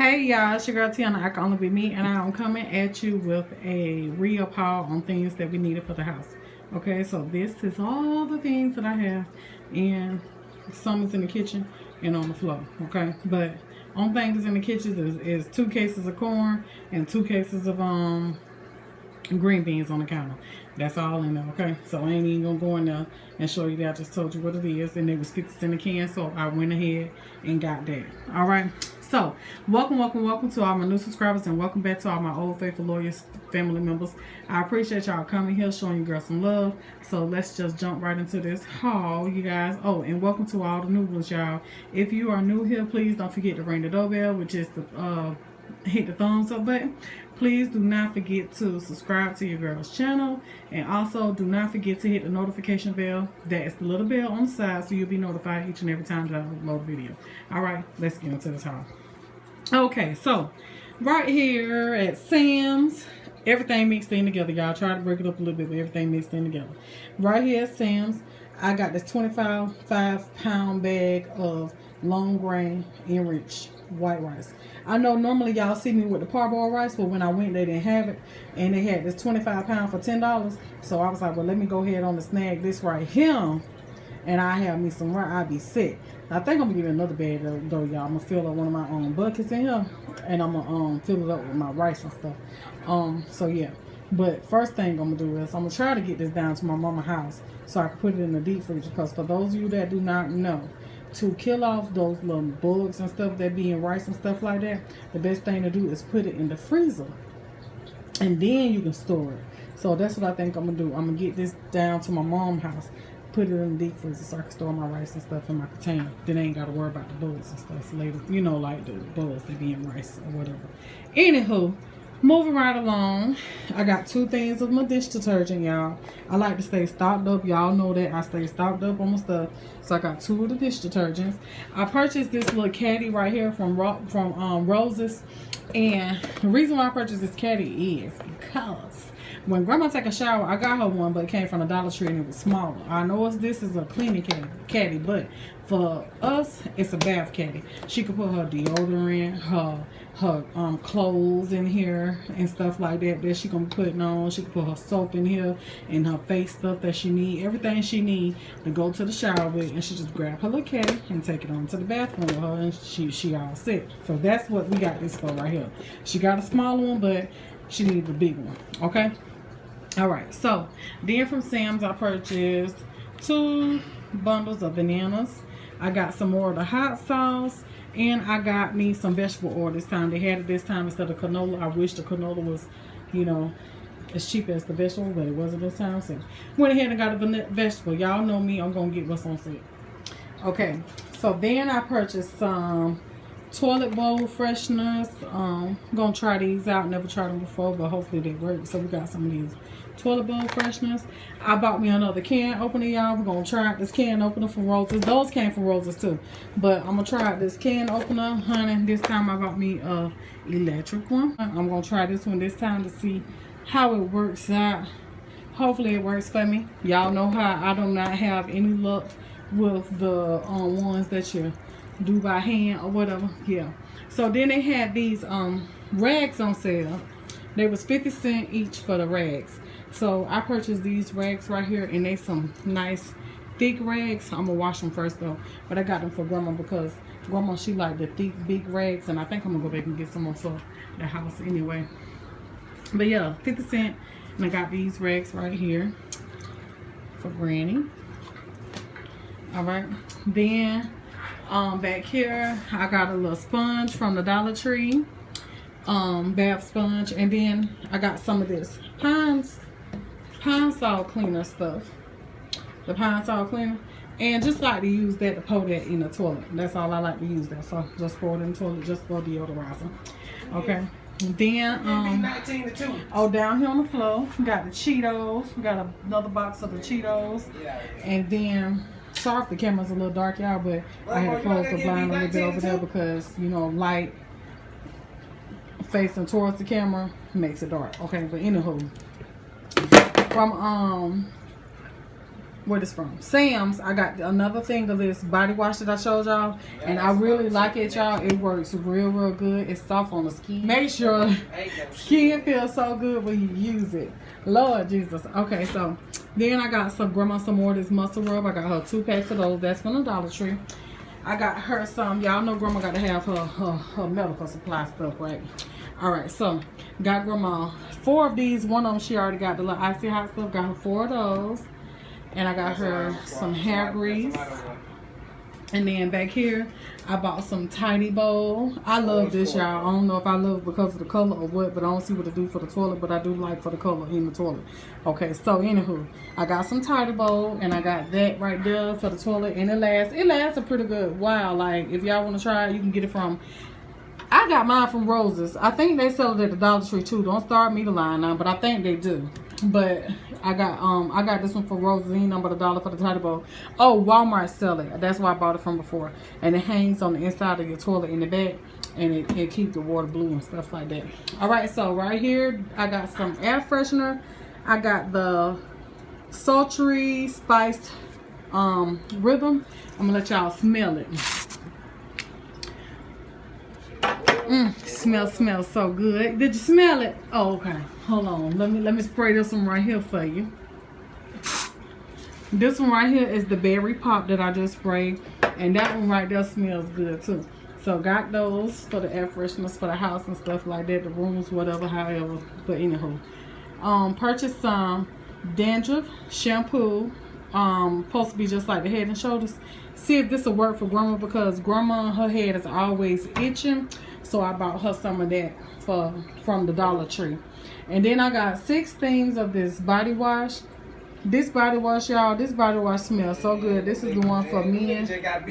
Hey y'all, it's your girl Tiana. I can only be me, and I'm coming at you with a real haul on things that we needed for the house. Okay, so this is all the things that I have, and some is in the kitchen and on the floor. Okay, but on things in the kitchen is 2 cases of corn and 2 cases of green beans on the counter. That's all in there. Okay, so I ain't even gonna go in there and show you that. I just told you what it is, and it was 50 cents a can, so I went ahead and got that. All right, so welcome to all my new subscribers, and welcome back to all my old faithful loyal family members. I appreciate y'all coming here, showing you girls some love. So let's just jump right into this haul, you guys. Oh, and welcome to all the new ones, y'all. If you are new here, please don't forget to ring the doorbell, which is the hit the thumbs up button. Please do not forget to subscribe to your girl's channel, and also do not forget to hit the notification bell. That is the little bell on the side, so you'll be notified each and every time that I upload a video. All right, let's get into this haul. Okay, so right here at Sam's, everything mixed in together, y'all. Try to break it up a little bit, but everything mixed in together. Right here at Sam's, I got this 25-pound bag of long grain enriched white rice. I know normally y'all see me with the parboiled rice, but when I went, they didn't have it, and they had this 25-pound for $10. So I was like, well, let me go ahead on and snag this right here, and I have me some rice. I'll be sick. I think I'm gonna give it another bag though, y'all. I'm gonna fill up one of my buckets in here, and I'm gonna fill it up with my rice and stuff. So yeah. But first thing I'm gonna do is I'm gonna try to get this down to my mama's house so I can put it in the deep freezer. Because for those of you that do not know, to kill off those little bugs and stuff that be in rice and stuff like that, the best thing to do is put it in the freezer, and then you can store it. So that's what I think I'm gonna do. I'm gonna get this down to my mom's house, put it in the deep freezer so I can store my rice and stuff in my container. Then I ain't gotta worry about the bugs and stuff later. You know, like the bugs that be in rice or whatever. Anywho, moving right along, I got 2 things of my dish detergent, y'all. I like to stay stocked up. Y'all know that I stay stocked up on my stuff. So I got 2 of the dish detergents. I purchased this little caddy right here from Rose's. And the reason why I purchased this caddy is because when Grandma take a shower, I got her one, but it came from the Dollar Tree and it was smaller. I know this is a cleaning caddy, but for us, it's a bath caddy. She could put her deodorant, her clothes in here and stuff like that she gonna be putting on. She can put her soap in here and her face stuff that she need, everything she need to go to the shower with, and she just grab her little caddy and take it on to the bathroom with her, and she all set. So that's what we got this for right here. She got a smaller one, but she needs a big one. Okay, all right. So then from Sam's, I purchased 2 bundles of bananas. I got some more of the hot sauce, and I got me some vegetable oil this time. They had it this time instead of canola. I wish the canola was, you know, as cheap as the vegetable, but it wasn't this time. So went ahead and got a vegetable. Y'all know me, I'm gonna get what's on sale. Okay, so then I purchased some toilet bowl fresheners. Gonna try these out. Never tried them before, but hopefully they work. So we got some of these toilet bowl fresheners. I bought me another can opener, y'all. We're gonna try out this can opener from Rose's. Those came from Rose's too, but I'm gonna try out this can opener, honey. This time I bought me a electric one. I'm gonna try this one this time to see how it works out. Hopefully it works for me. Y'all know how I do not have any luck with the ones that you do by hand or whatever. Yeah. So then they had these rags on sale. They was 50 cents each for the rags. So I purchased these rags right here, and they some nice thick rags. I'm gonna wash them first though, but I got them for Grandma because Grandma, she like the thick big rags, and I think I'm gonna go back and get some more for the house anyway. But yeah, 50 cents, and I got these rags right here for Granny. All right, then back here I got a little sponge from the Dollar Tree, bath sponge, and then I got some of this pine Sol cleaner stuff, the pine Sol cleaner, and just like to use that to pour that in the toilet. That's all I like to use that, so just pour it in the toilet just for deodorizer. Okay, and then oh, down here on the floor we got the Cheetos. We got another box of the Cheetos, and then sorry if the camera's a little dark, y'all, but I had to close the blind a little bit over there because, you know, light facing towards the camera makes it dark. Okay, but anywho, from what it's from. Sam's. I got another thing of this body wash that I showed y'all, and I really like it, y'all. It works real good. It's soft on the skin. Make sure skin feels so good when you use it. Lord Jesus. Okay, so then I got some grandma some more of this muscle rub. I got her 2 packs of those. That's from the Dollar Tree. I got her some. Y'all know grandma got to have her medical supply stuff, right? All right, so got grandma 4 of these. One of them she already got the little icy hot stuff. Got her 4 of those. And I got her some hair grease. And then back here, I bought some Tiny Bowl. I love this, y'all. I don't know if I love it because of the color or what, but I don't see what to do for the toilet, but I do like for the color in the toilet. Okay, so anywho, I got some Tiny Bowl, and I got that right there for the toilet, and it lasts a pretty good while. Like, if y'all want to try it, you can get it from... I got mine from Rose's. I think they sell it at the Dollar Tree too. Don't start me the line now, but I think they do. But I got this one for Rose's. Ain't nothing but $1 for the Tiny Bowl. Oh, Walmart sell it. That's where I bought it from before. And it hangs on the inside of your toilet in the back, and it keeps the water blue and stuff like that. All right, so right here I got some air freshener. I got the sultry spiced rhythm. I'm gonna let y'all smell it. Smells so good. Did you smell it? Oh, okay. Hold on. Let me spray this one right here for you. This one right here is the berry pop that I just sprayed, and that one right there smells good too. So got those for the air fresheners for the house and stuff like that, the rooms, whatever, however. But anywho, purchased some dandruff shampoo. Supposed to be just like the Head and Shoulders. See if this will work for grandma, because grandma, her head is always itching. So I bought her some of that from the Dollar Tree. And then I got 6 things of this body wash. This body wash, y'all, this body wash smells so good. This is the one for men.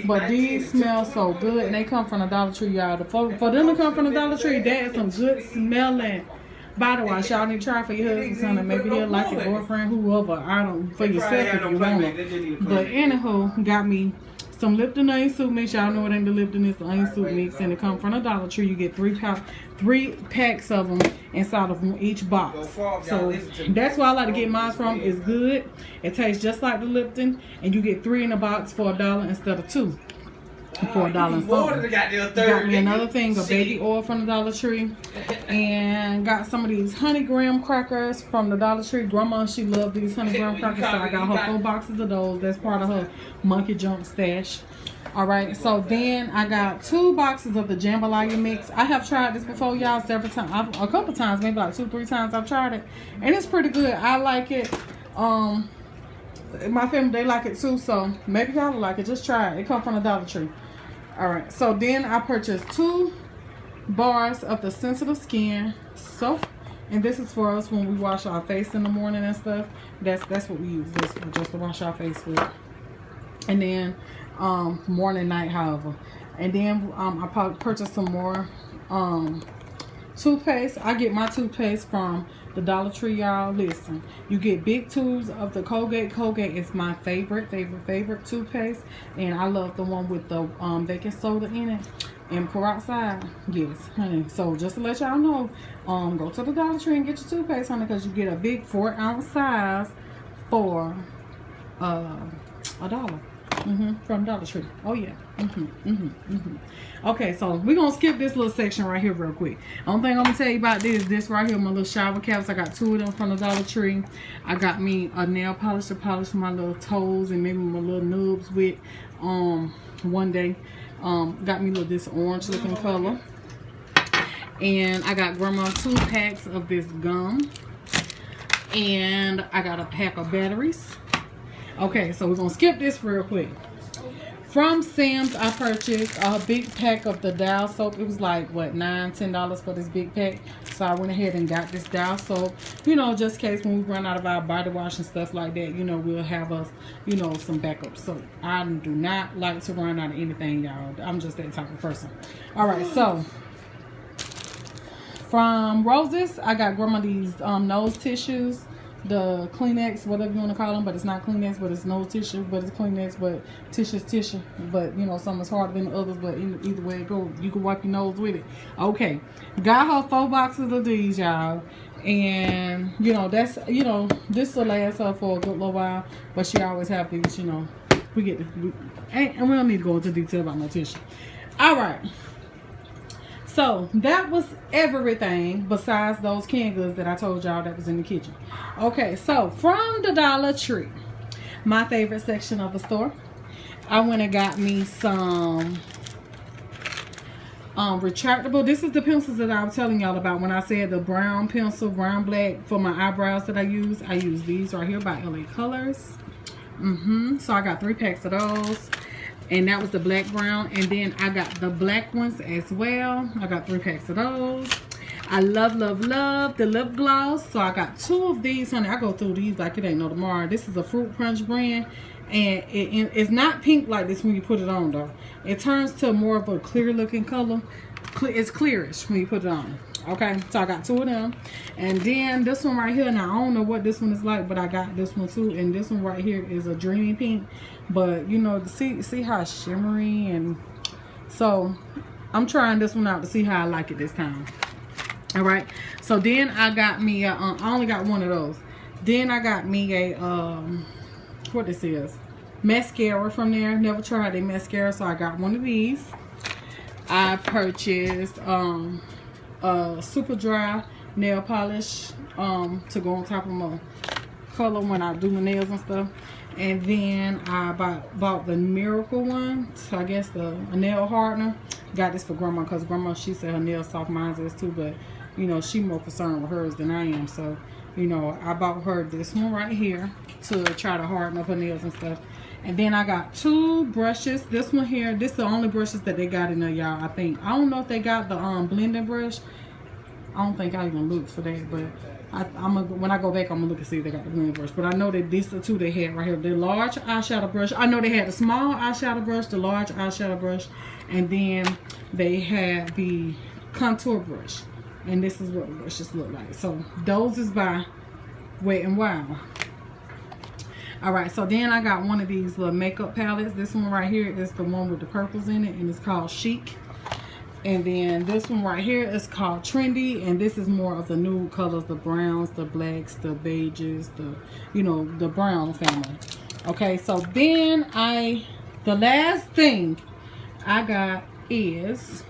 But these smell so good, and they come from the Dollar Tree, y'all. For them to come from the Dollar Tree, that is some good smelling body wash. Y'all need to try for your husband, son, and maybe he'll like your boyfriend, whoever. I don't, for yourself if you want it. But anywho, got me some Lipton onion soup mix. Y'all know it ain't the Lipton, it's the onion soup mix, and it comes from the Dollar Tree. You get 3 packs of them inside of each box. So that's why I like to get mine from. It's good. It tastes just like the Lipton, and you get 3 in a box for $1 instead of 2 for $1. Got me another thing of baby oil from the Dollar Tree, and got some of these honey graham crackers from the Dollar Tree. Grandma, she loved these honey graham crackers, so I got her 4 boxes of those. That's part of her monkey junk stash. All right, so then I got 2 boxes of the jambalaya mix. I have tried this before, y'all, several times, a couple times, maybe like 2-3 times I've tried it, and it's pretty good. I like it. My family, they like it too, so maybe y'all will like it. Just try it. It comes from the Dollar Tree. All right, so then I purchased 2 bars of the sensitive skin soap, and this is for us when we wash our face in the morning and stuff. That's what we use this for, just to wash our face with. And then morning, night, however. And then I purchased some more toothpaste. I get my toothpaste from the Dollar Tree, y'all. Listen, you get big tubes of the Colgate. Colgate is my favorite toothpaste, and I love the one with the baking soda in it and peroxide. Yes, honey. So just to let y'all know, go to the Dollar Tree and get your toothpaste, honey, because you get a big 4-ounce size for $1. From Dollar Tree. Oh yeah. Okay, so we're gonna skip this little section right here real quick. Only thing I'm gonna tell you about this right here, my little shower caps. I got 2 of them from the Dollar Tree. I got me a nail polish to polish my little toes and maybe my little nubs with one day. Got me this orange looking color. And I got grandma 2 packs of this gum. And I got a pack of batteries. Okay, so we're gonna skip this real quick. From Sam's, I purchased a big pack of the Dial soap. It was like, what, $9-10 for this big pack. So I went ahead and got this Dial soap. You know, just in case when we run out of our body wash and stuff like that, you know, we'll have us, you know, some backup soap. I do not like to run out of anything, y'all. I'm just that type of person. All right, so from Rose's, I got grandma these nose tissues. The Kleenex, whatever you want to call them, but it's not Kleenex, but it's nose tissue, but it's Kleenex, but tissue's tissue. But you know, some is harder than the others, but either way it goes, you can wipe your nose with it. Okay, got her 4 boxes of these, y'all. And you know, that's, you know, this will last her for a good little while, but she always have these, you know, and we don't need to go into detail about no tissue. All right, so that was everything besides those canned goods that I told y'all that was in the kitchen. Okay, so from the Dollar Tree, my favorite section of the store, I went and got me some retractable. This is the pencils that I was telling y'all about when I said the brown pencil, brown black for my eyebrows that I use. I use these right here by LA Colors. So I got 3 packs of those, and that was the black, brown, and then I got the black ones as well. I got 3 packs of those. I love the lip gloss, so I got 2 of these, honey. I go through these like it ain't no tomorrow. This is a Fruit Punch brand, and it's not pink like this when you put it on though. It turns to more of a clear looking color. It's clearish when you put it on. Okay, so I got 2 of them, and then this one right here. Now I don't know what this one is like, but I got this one too, and this one right here is a dreamy pink. But you know, see how it's shimmery, and so I'm trying this one out to see how I like it this time. All right, so then I got me I only got 1 of those. Then I got me a what this is, mascara from there. Never tried a mascara, so I got 1 of these. I purchased super dry nail polish to go on top of my color when I do my nails and stuff. And then I bought the Miracle one, so I guess a nail hardener. Got this for grandma because grandma, she said her nails soft, mine is too, but you know, she more concerned with hers than I am. So you know, I bought her this one right here to try to harden up her nails and stuff. And then I got 2 brushes. This one here, this is the only brushes that they got in there, y'all, I think. I don't know if they got the blending brush. I don't think I even looked for that, but when I go back, I'm gonna look and see if they got the blending brush. But I know that these are 2 they had right here. The large eyeshadow brush. I know they had the small eyeshadow brush, the large eyeshadow brush, and then they had the contour brush. And this is what the brushes look like. So those is by Wet n Wild. Alright, so then I got 1 of these little makeup palettes. This one right here is the one with the purples in it, and it's called Chic. And then this one right here is called Trendy, and this is more of the nude colors, the browns, the blacks, the beiges, the, you know, the brown family. Okay, so then the last thing I got is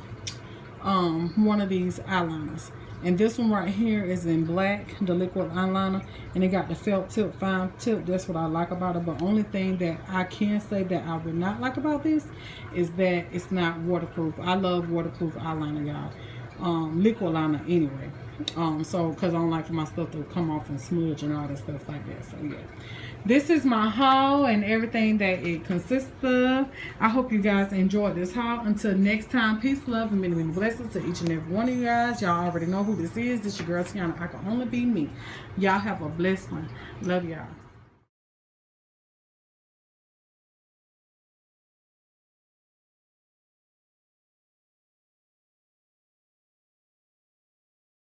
1 of these eyeliners. And this one right here is in black, the liquid eyeliner, and it got the felt tip, fine tip. That's what I like about it. But only thing that I can say that I would not like about this is that it's not waterproof. I love waterproof eyeliner, y'all. Liquid liner anyway. So because I don't like for my stuff to come off and smudge and all that stuff like that. So yeah, this is my haul and everything that it consists of. I hope you guys enjoyed this haul. Until next time, peace, love, and many, many blessings to each and every one of you guys. Y'all already know who this is. This your girl Tiana. I can only be me. Y'all have a blessed one. Love y'all.